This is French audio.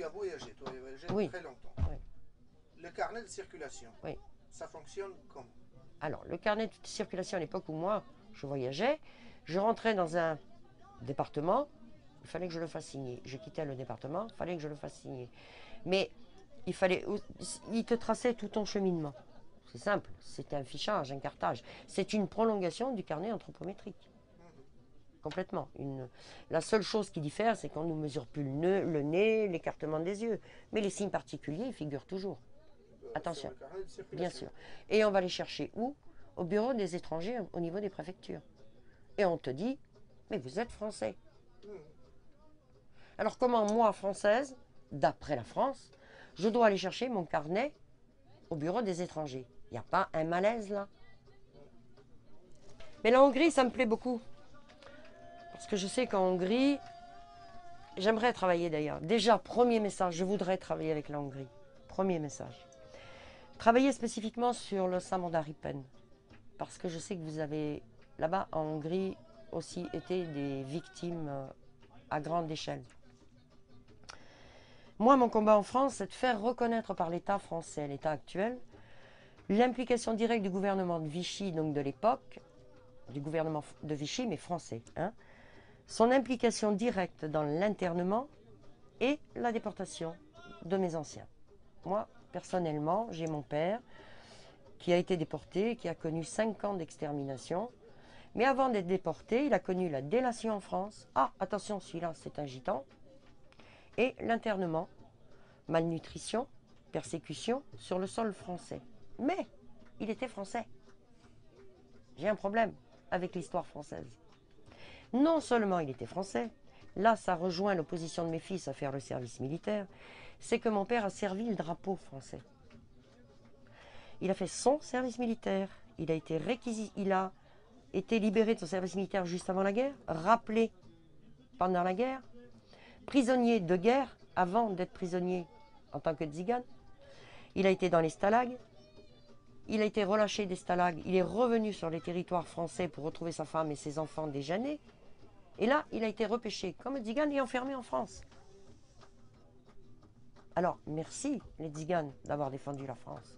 as voyagé, tu as voyagé Oui, très longtemps. oui, Le carnet de circulation, oui. ça fonctionne comment? Alors, le carnet de circulation à l'époque où moi, je voyageais, je rentrais dans un département, il fallait que je le fasse signer. Je quittais le département, il fallait que je le fasse signer. Mais il te traçait tout ton cheminement. C'est simple, c'était un fichage, un cartage. C'est une prolongation du carnet anthropométrique. Complètement. La seule chose qui diffère, c'est qu'on ne mesure plus le nez, l'écartement des yeux. Mais les signes particuliers, ils figurent toujours. Sur Attention, le carnet de bien circulation. sûr. Et on va les chercher où? Au bureau des étrangers, au niveau des préfectures. Et on te dit, mais vous êtes français. Alors comment moi, française, d'après la France, je dois aller chercher mon carnet au bureau des étrangers? Il n'y a pas un malaise là? Mais la Hongrie, ça me plaît beaucoup. Parce que je sais qu'en Hongrie, j'aimerais travailler d'ailleurs. Déjà, premier message, je voudrais travailler avec la Hongrie. Premier message. Travailler spécifiquement sur le Samandaripen. Parce que je sais que vous avez, là-bas en Hongrie, aussi été des victimes à grande échelle. Moi, mon combat en France, c'est de faire reconnaître par l'État français, l'État actuel, l'implication directe du gouvernement de Vichy, donc de l'époque, du gouvernement de Vichy, mais français, hein, son implication directe dans l'internement et la déportation de mes anciens. Moi, personnellement, j'ai mon père qui a été déporté, qui a connu 5 ans d'extermination. Mais avant d'être déporté, il a connu la délation en France. Ah, attention, celui-là, c'est un gitan. Et l'internement, malnutrition, persécution sur le sol français. Mais il était français. J'ai un problème avec l'histoire française. Non seulement il était français, là ça rejoint l'opposition de mes fils à faire le service militaire, c'est que mon père a servi le drapeau français. Il a fait son service militaire, il a été libéré de son service militaire juste avant la guerre, rappelé pendant la guerre, prisonnier de guerre avant d'être prisonnier en tant que tzigane. Il a été dans les stalags, il a été relâché des stalags, il est revenu sur les territoires français pour retrouver sa femme et ses enfants déjà nés. Et là, il a été repêché comme tzigane et enfermé en France. Alors, merci les tziganes d'avoir défendu la France.